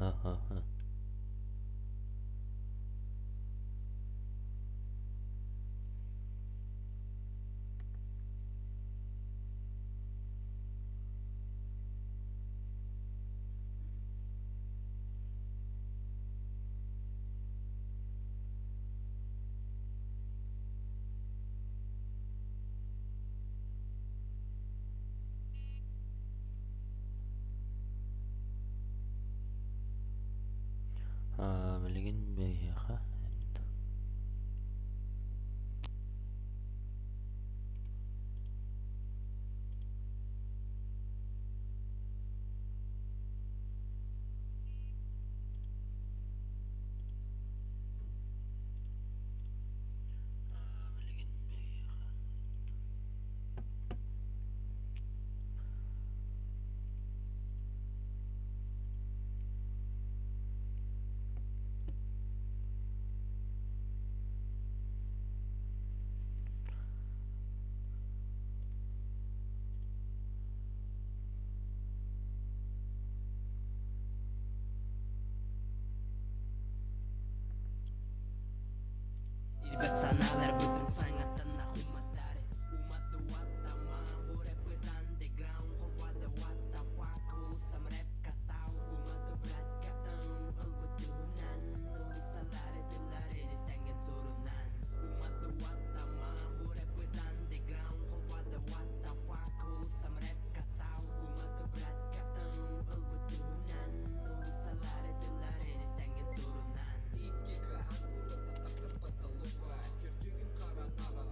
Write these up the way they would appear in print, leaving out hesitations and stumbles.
Aha. Bilgin beyha. Ribet sanalar sangat tenang umat dari umat duat tama bore underground kau wada wata fakul samrep katau umat berat kaang albetunan nul salare delare distengen surunan umat duat tama bore underground kau wada wata fakul samrep katau umat berat kaang albetunan nul salare delare distengen surunan iki kehantu tetap sempat terluka kerjaan karang apa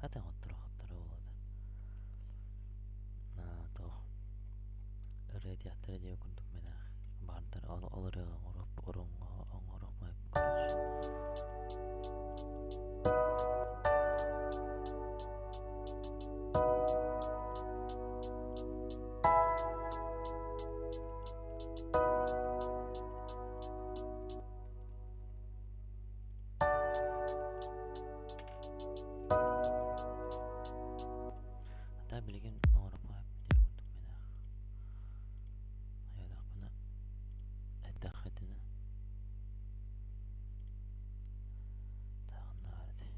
Хатан оттороқтары болады. Тоқ радиатор деп күндік мен бардыр оларыға оңырық майып көрінші. Білген оңырық майып деп күндік мен аяқ бұны әттақ әдіні тағын арды.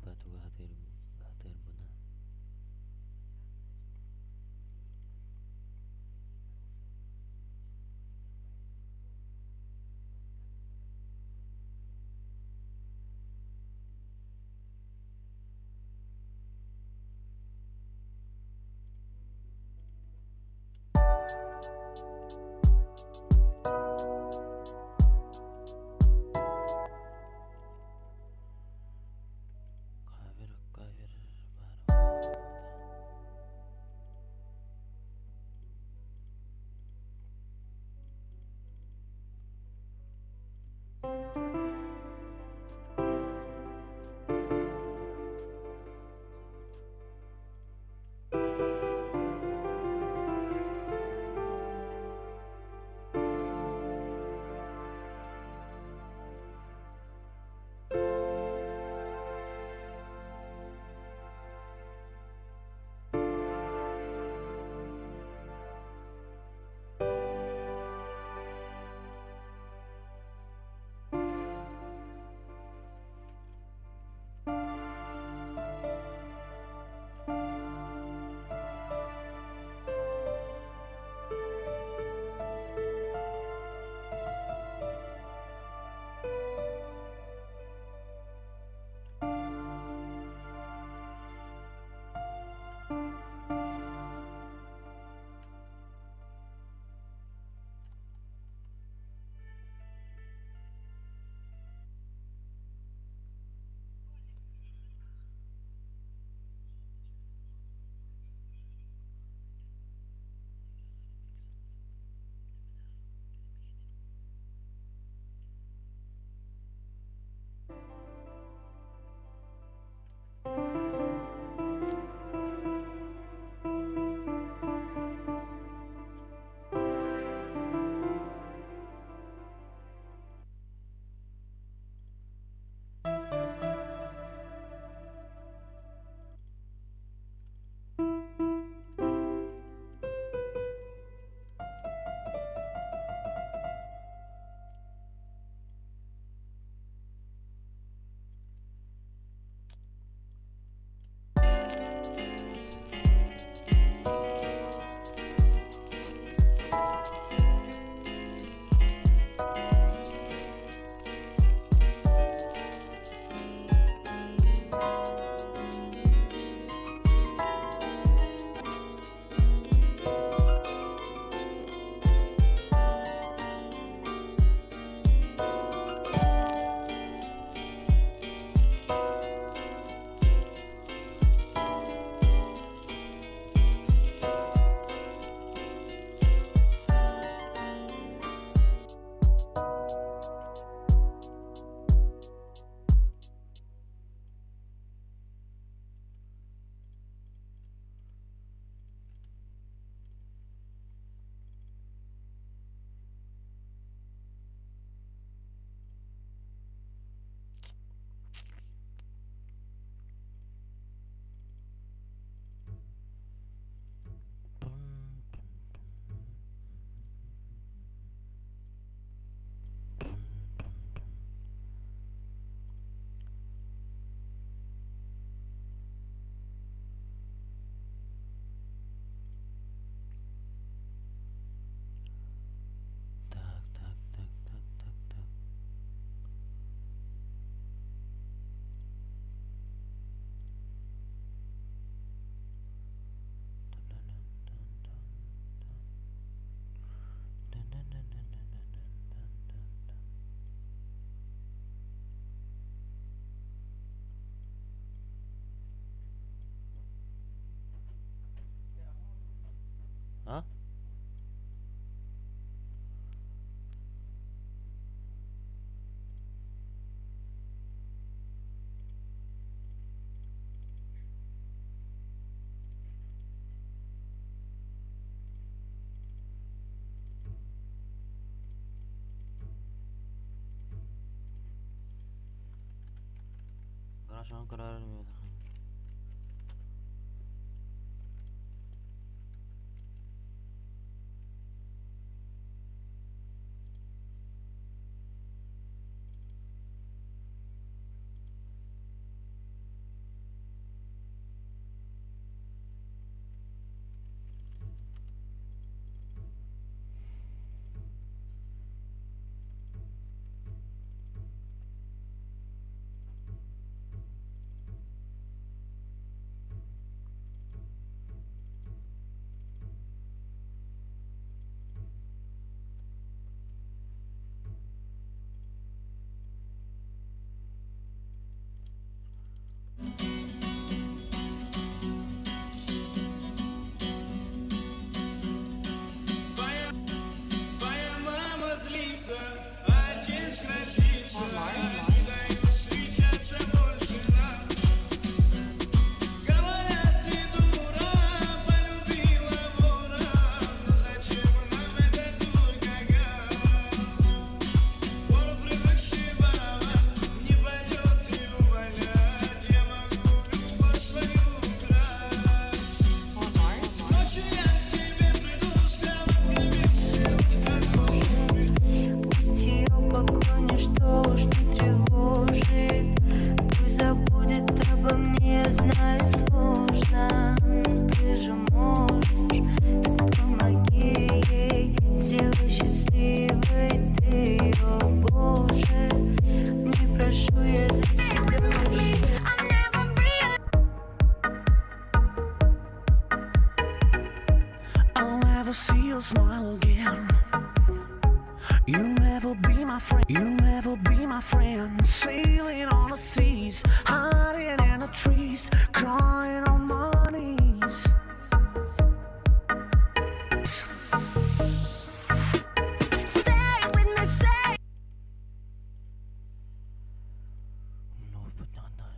Batuga hadir buna. А? Гаражан карар мı? See you smile again. You'll never be my friend. You'll never be my friend. Sailing on the seas, hiding in the trees, crying on my knees. Stay with me, stay. No, but not nada.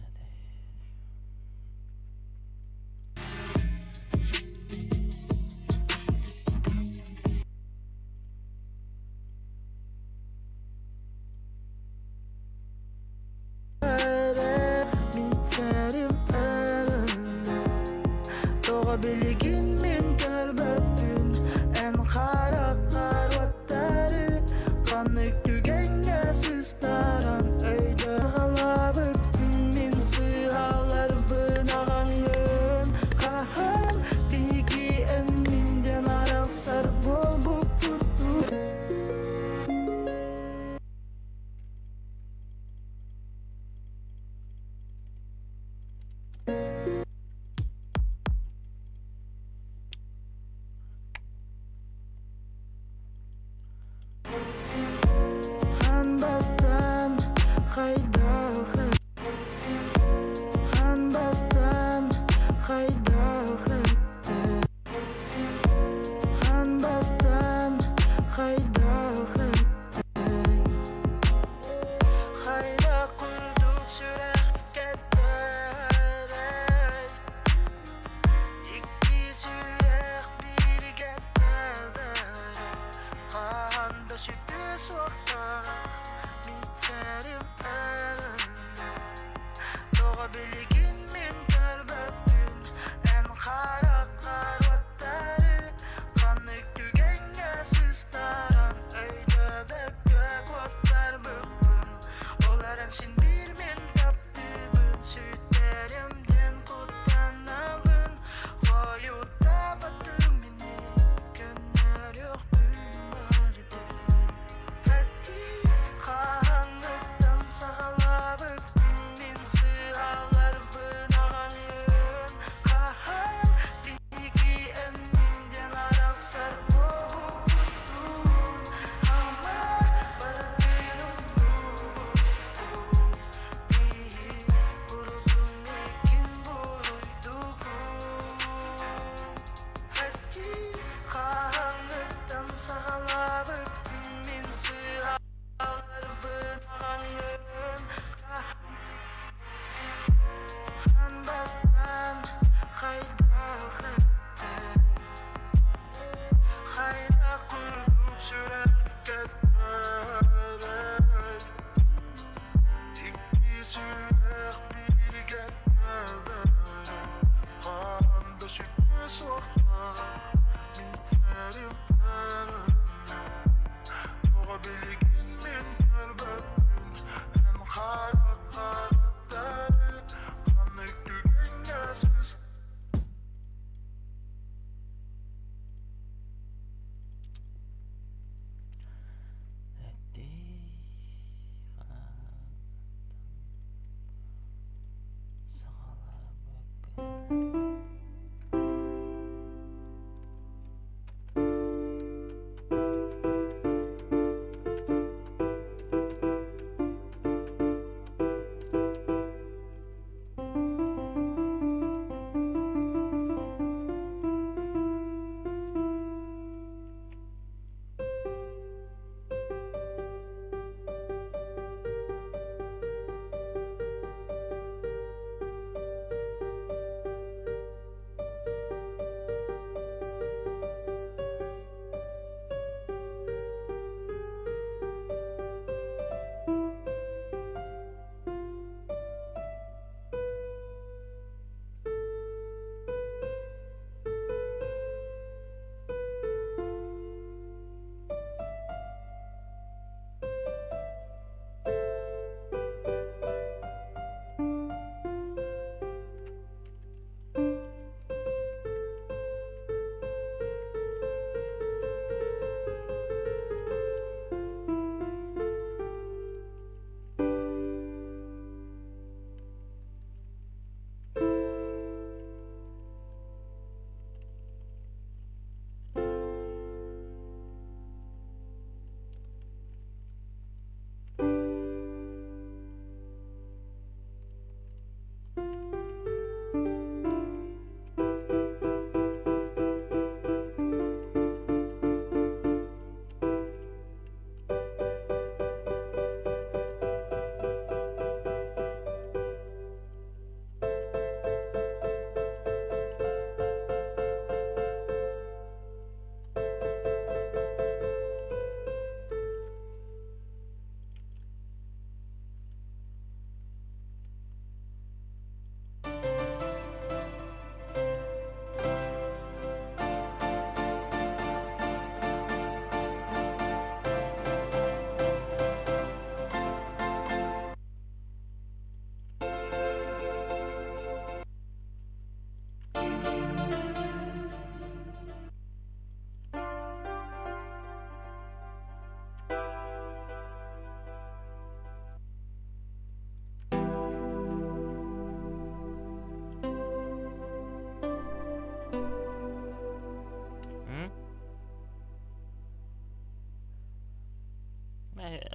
Bilgin min körböpün en kara karvatları kanık dügenge sıstaran öyle halabıpün min sığalar bınağanlığın kahar bilgi eminden arasar bol bu kutu.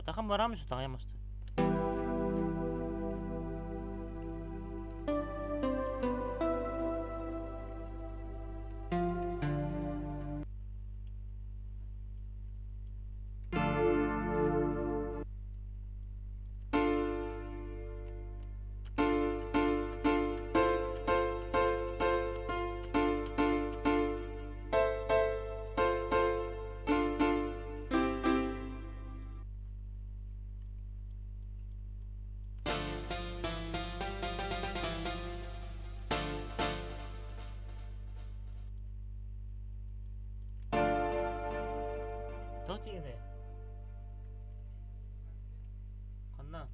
Takkan marami sa takayamasta. 어떻게 돼? 갔나?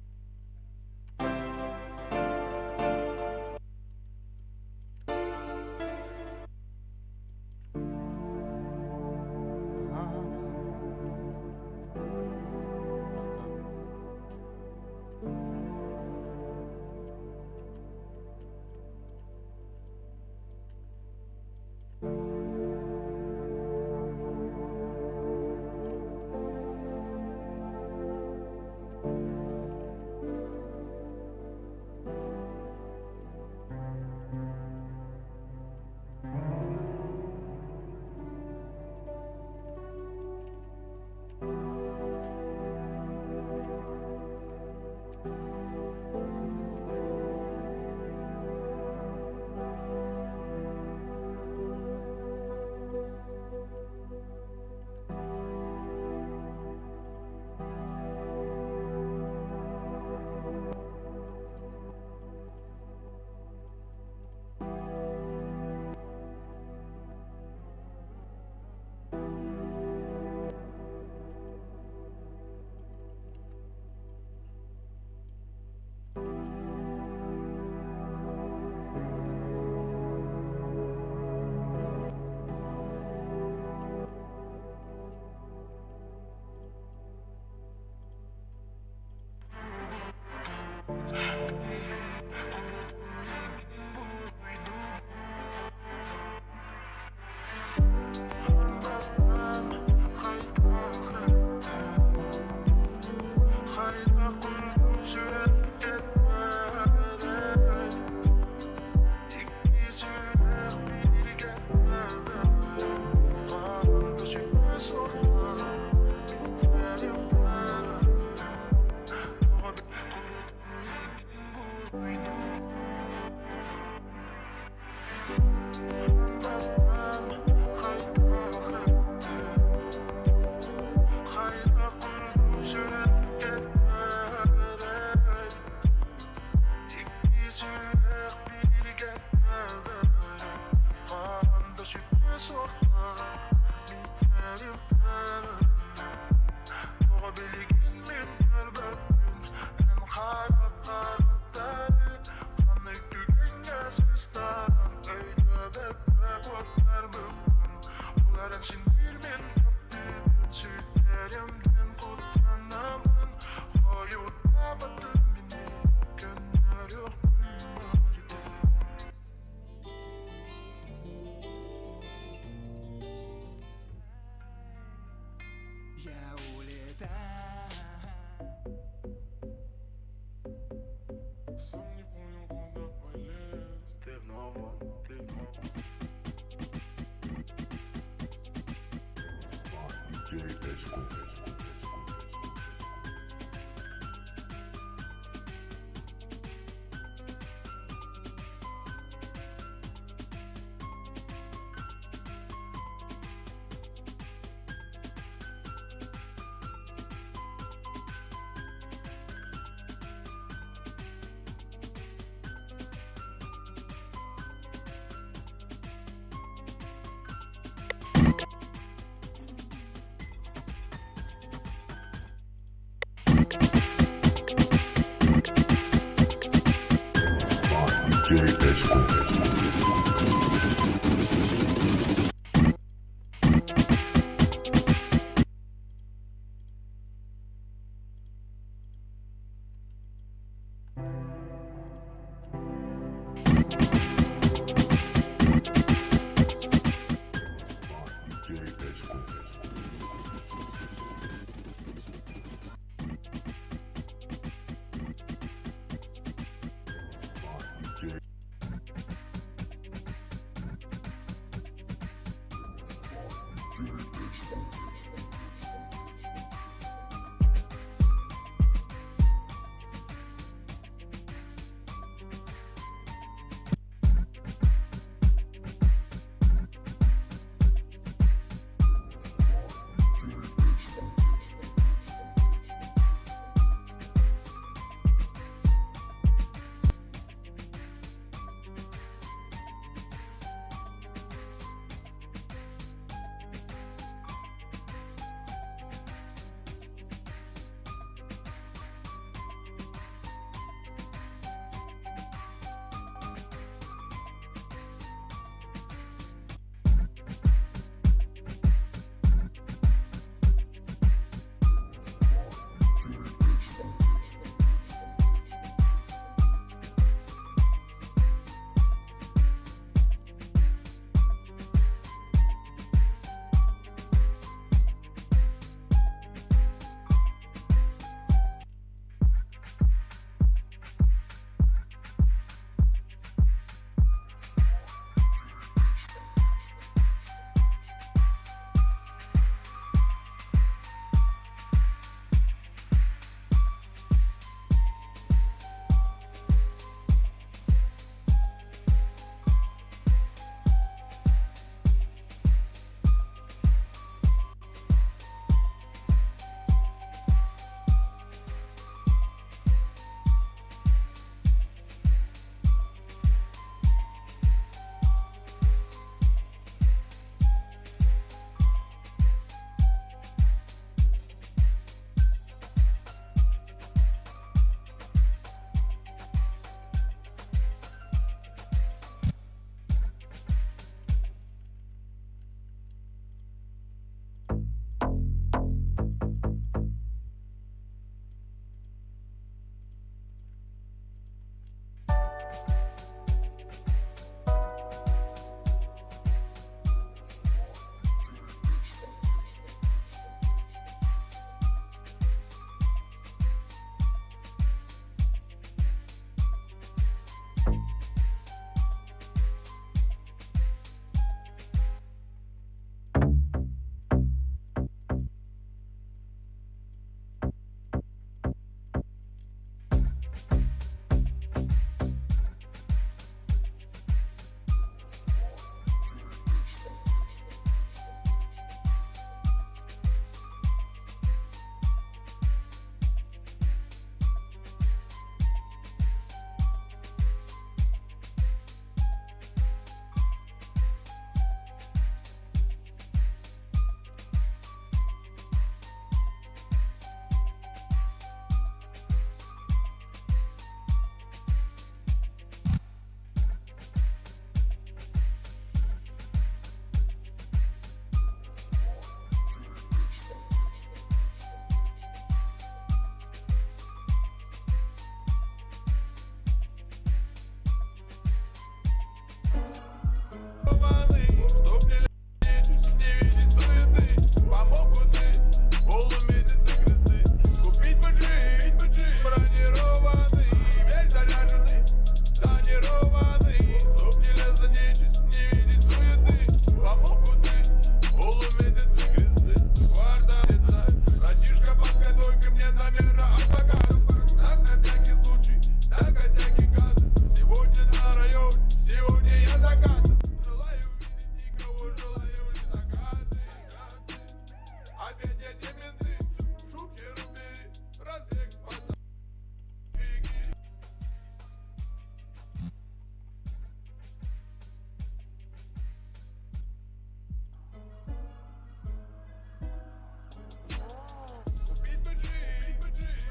Купить бы джип,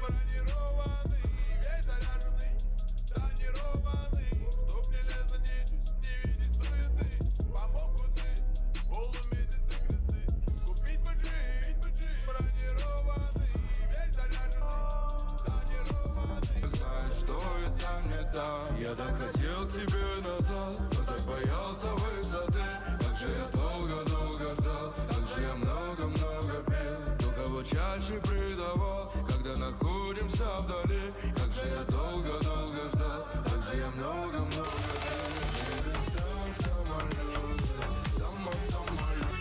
бронированный, весь заряженный, тонированный, чтоб не лезла нечисть, не видеть суеты, помогут быть полумесяцы кресты. Купить бы джип, бронированный, весь заряженный, тонированный. Знаешь, что это не так? Я так хотел к тебе назад, но так боялся высоты. Как же я долго-долго ждал, как же я много-много пил. Кто кого чаще предавал, когда находимся вдали. Как же я долго-долго ждал, как же я много-много пил. Самолет, самолет.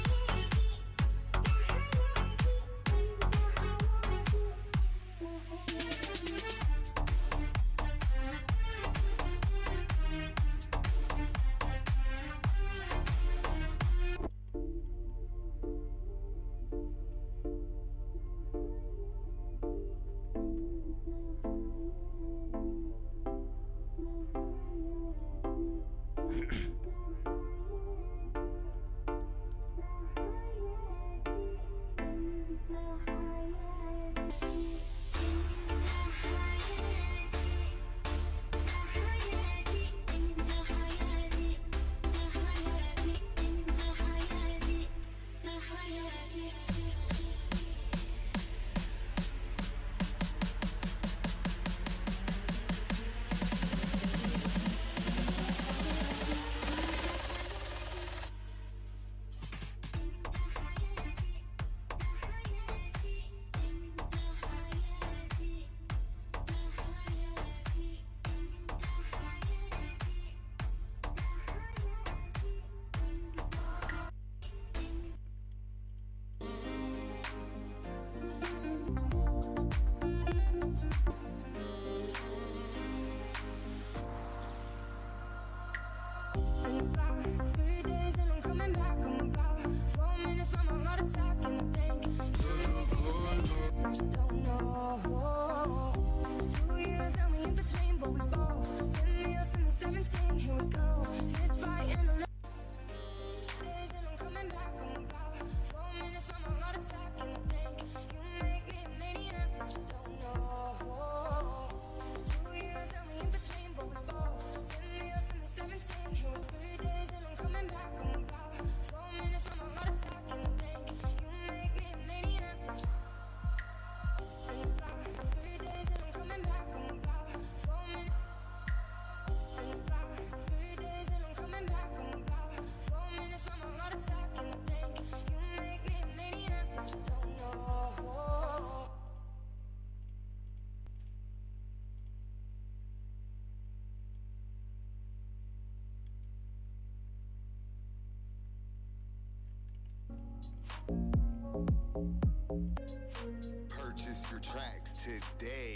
Purchase your tracks today.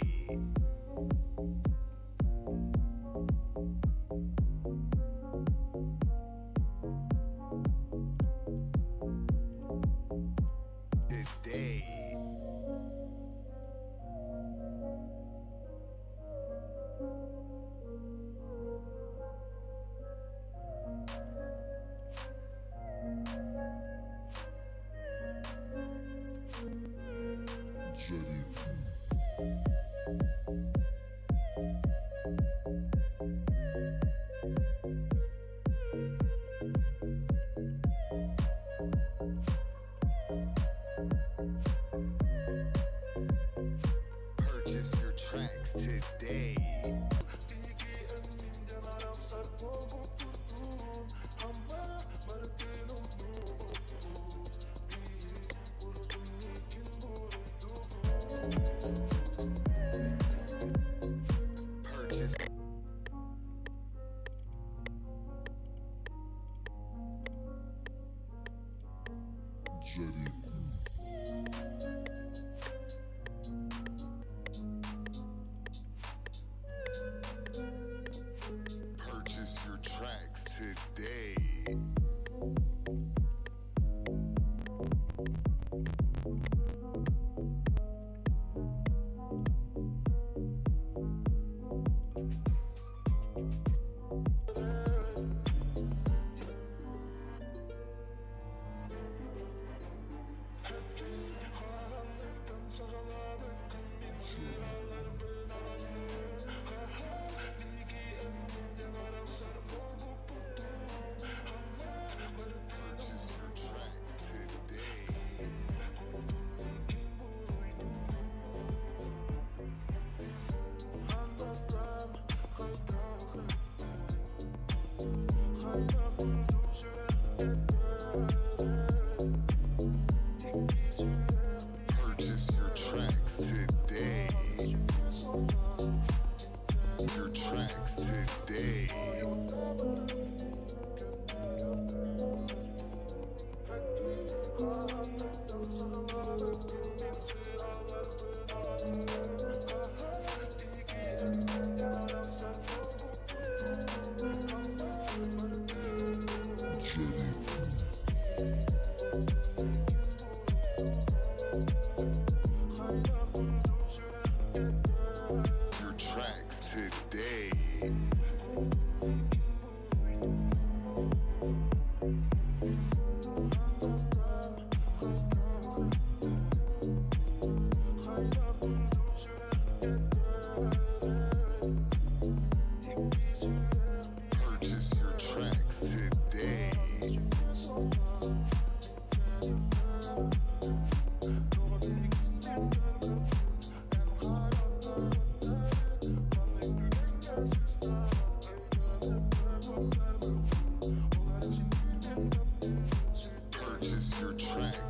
Purchase your tracks today. Purchase. Purchase your tracks today.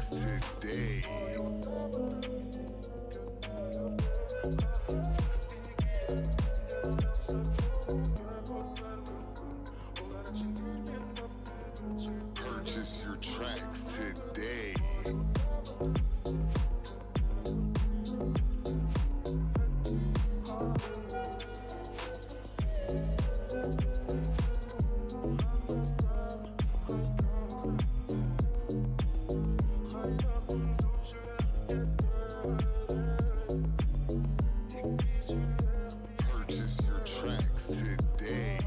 tracks today. Purchase your tracks today. Purchase your tracks today.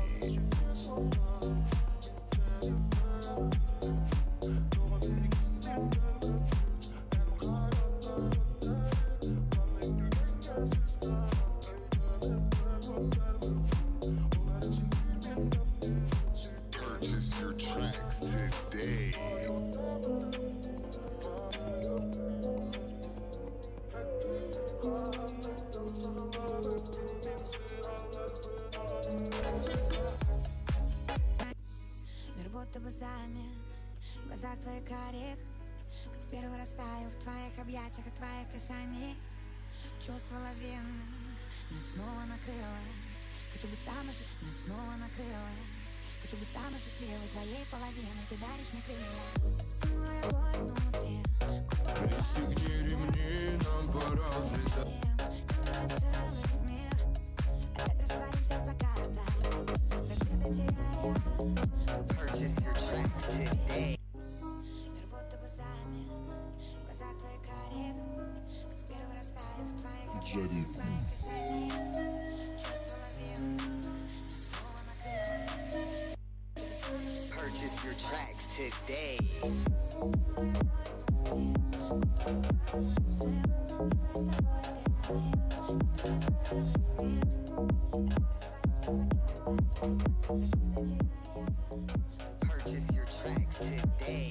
Purchase your tracks today. Мир будто бы замер в глазах твоих карих, как в первый раз таю в твоих объятиях и твоих касаний. Чувство лавины меня снова накрыло. Хочу быть самой счастливой, меня снова накрыло. Хочу быть самой счастливой твоей половиной. Ты даришь мне крылья. Мой огонь внутри. Пристегни ремни, нам пора взлетать. Целый мир. Опять растворимся в закатах. Рассвета теряя. Purchase your tracks today. Мир будто бы замер в глазах твоих карих, как в первый раз таю в твоих объятиях, в твоих касаниях. Чувство лавины меня снова накрыло. Purchase your tracks today. Purchase your tracks today. Purchase your tracks today.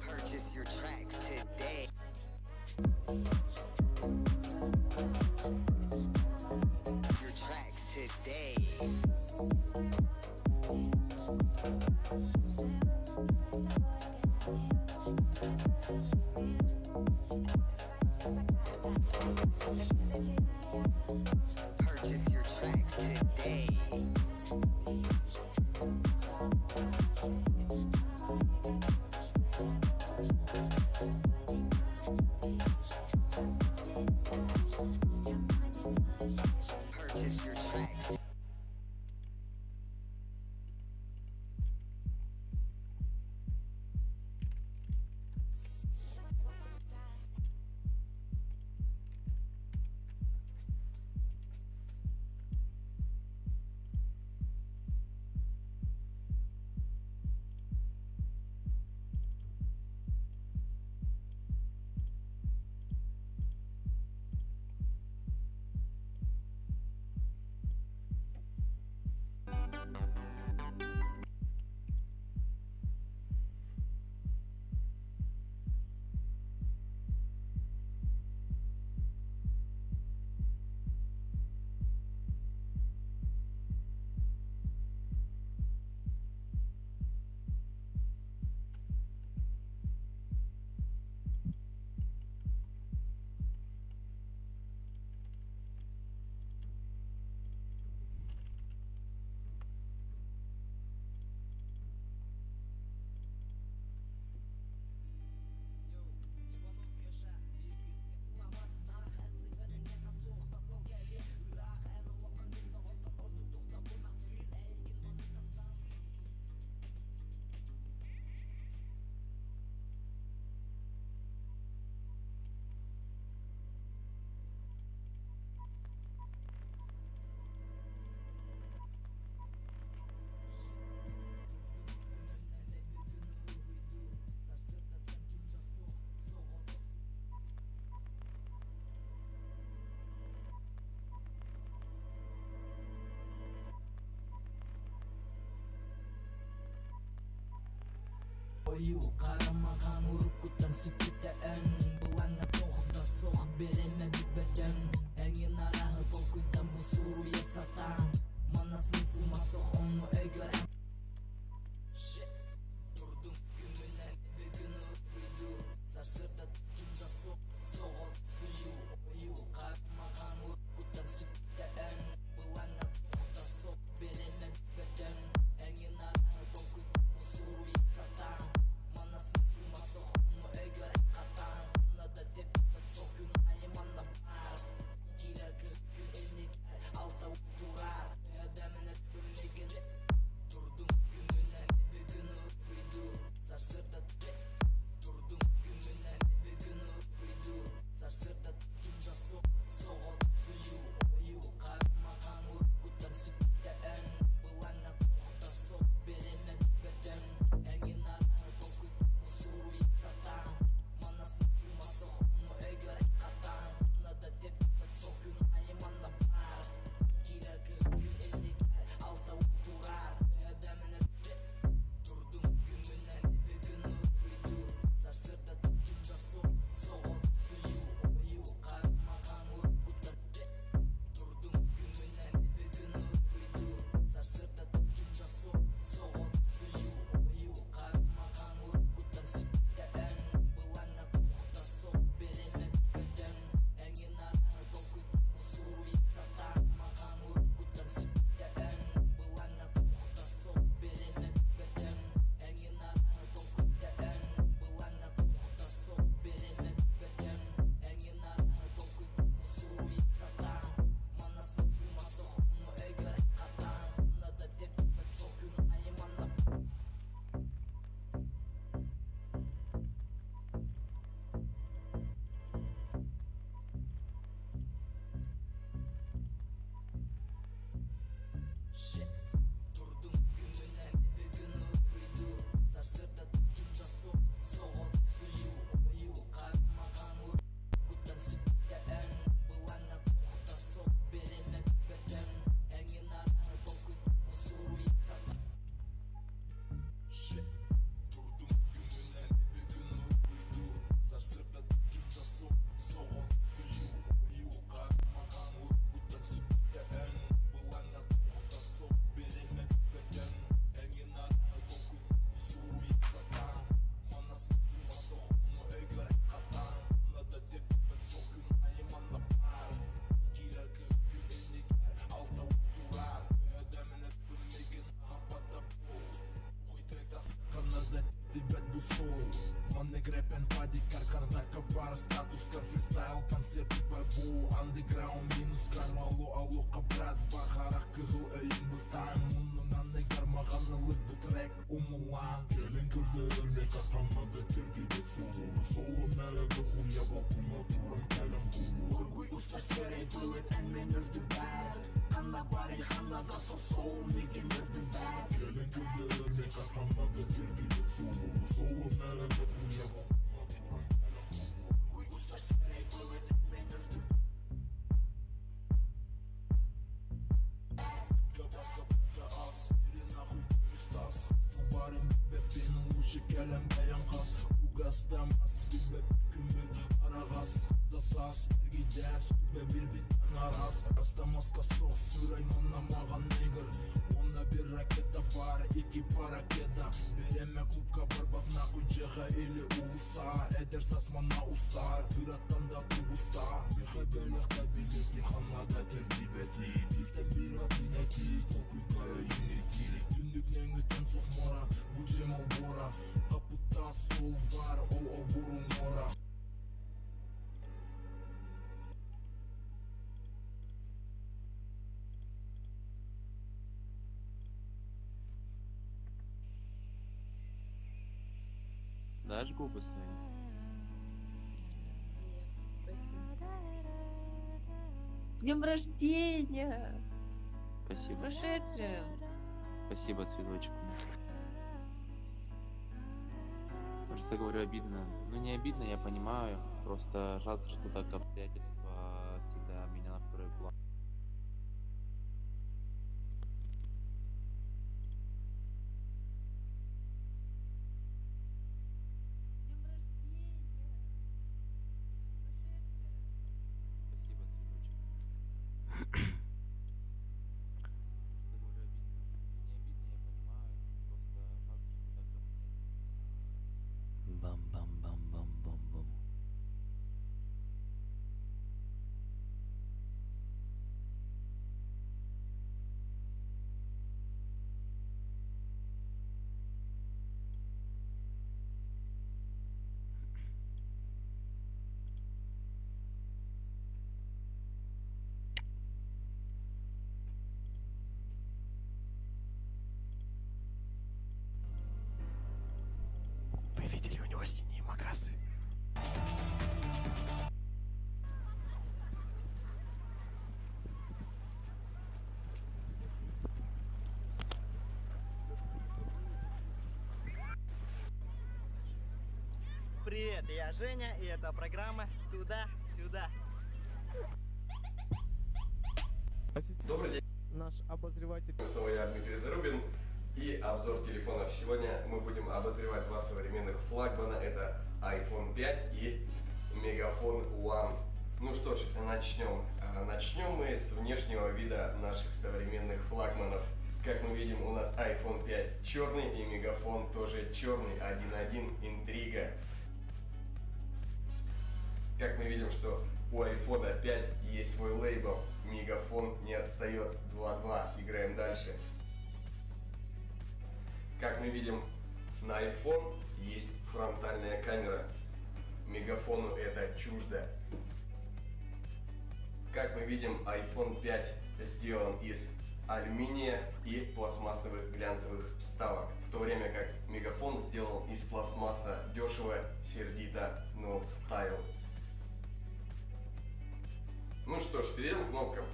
Purchase your tracks today. Your tracks today. Purchase your tracks today. Purchase your tracks. ою карамаган урукуттан сүкүтэн булаңа тохда сох береме бибеден эңин арагы толкуйдан бу суру ясатан манас мисыма сохомну өгөр турдум күнүнөн бүгүн уйду сасырда кимда согол сую ою карамаган урукуттан сүкүтэн булаңа тохда сох береме бибеден эңин арагы толкуйдан бу суру ясатан манас мисыма сохомну өгөр катан нада деп сокун айманда бар кирагы күнүнүк алта турар ödemine bilmegin Durdum gününe bir gün uydu Sarsırda Durdum gününe bir gün uydu Sarsırda kimda soğuk suyu Oyu karmagan urkutan sütte en Bulana tohta sok bereme beden Engin arahı tokut usuru satan Manas mısıma soğumu ögör katan Nada tepet sokun aymanla bar Kiragı günelik alta uturar ödemine Durdum gününe bir gün uydu Sarsırda kimda soğuk suyu Oyu karmagan urkutan Durdum gününe bir gün uydu Sarsırda kimda soğuk suyu Oyu karmagan urkutan sütte en Bulana tohta sok bereme beden Engin arahı tokut usuru satan Magan urkutan sütte en Bulana tohta sok bereme beden Engin arahı tokut en Bulana tohta sok bereme beden Engin arahı tokut usuru satan Manas mısıma soğumu ögör katan Nada tepet sokun aymanla Durdum gününe bir gün uydu Sarsırda kimda soğuk suyu Oyu karmagan urkutan sütte en Bulana tohta sok bereme beden Engin arahı tokut usuru satan Durdum gününe bir gün uydu Sarsırda kimda soğuk suyu Oyu karmagan urkutan sütte en Bulana tohta sok bereme beden Engin arahı tokut usuru satan Manas mısıma soğumu ögör katan Nada tepet sokun aymanla bar Kiragı günelik alta uturar ödemine bilmegin apata bol Хуйтвекта канада тибет bu sol Манек рэпен падик карканда кабар Статус кар фристайл концерт bu Underground минус кармалу алу кабрат Бахарак кыгыл өйін бұл тайм Мұнның андай кармағанылы бұл трек умулан Келін күрді өрмей қақамада терді бет солу Солу нәреді хуя балкуна туран кәлім бұлу Өргуй ұстар сөрей бұлыт әнмен үрді бәр Қанда бари қандада сол меген үрді бәр Келін күрді өрмей қақамада терді бет солу Солу нәреді хуя балкуна туран кәлім бұлу Өргуй ұстар сөрей бұлыт әнмен үрді Кабаска ас, или нахуй стас Столбарым беппенің ұшы кәлем бәян қас Угастамас, бебеп күмір арағас Қыздасас, әргейдәс, күбе бір биттен арас Астамасқа соқ сүрай маған негір Онда бір ракета бар, екі паракета Береме клубка барбап нахуй жеға или улса Эдер сасмана устар, пираттан да тубуста Бихай бөлек табилети, ханада тердибети Билтен бира бинети, толкуйка инети Түндік нөңітен соқмора, бұл жемал бора Капутта сол бар, ол бурун мора Дашь губы свои? С днем рождения! С Спасибо. прошедшим! Спасибо, цветочек. Просто говорю, обидно. Ну, не обидно, я понимаю. Просто жалко, что так обстоятельства всегда меня на второй план. привет, я Женя, и это программа «Туда-сюда». Добрый день, Наш обозреватель. снова я, Дмитрий Зарубин, и обзор телефонов. Сегодня мы будем обозревать два современных флагмана. Это iPhone 5 и Мегафон One. Ну что ж, начнем. Начнем мы с внешнего вида наших современных флагманов. Как мы видим, у нас iPhone 5 черный и Мегафон тоже черный, 1.1 интрига. Как мы видим, что у iPhone 5 есть свой лейбл, Мегафон не отстает, 2.2, играем дальше. Как мы видим, на iPhone есть фронтальная камера, Мегафону это чуждо. Как мы видим, iPhone 5 сделан из алюминия и пластмассовых глянцевых вставок, в то время как Мегафон сделан из пластмасса, дешево, сердито, но стайл. Ну что ж, перейдем к кнопкам.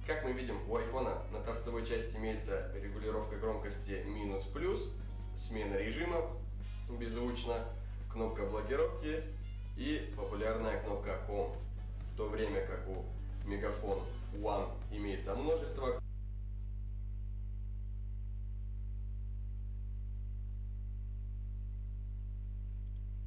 Как мы видим, у айфона на торцевой части имеется регулировка громкости минус-плюс, смена режима беззвучно, кнопка блокировки и популярная кнопка Home, в то время как у Мегафон One имеется множество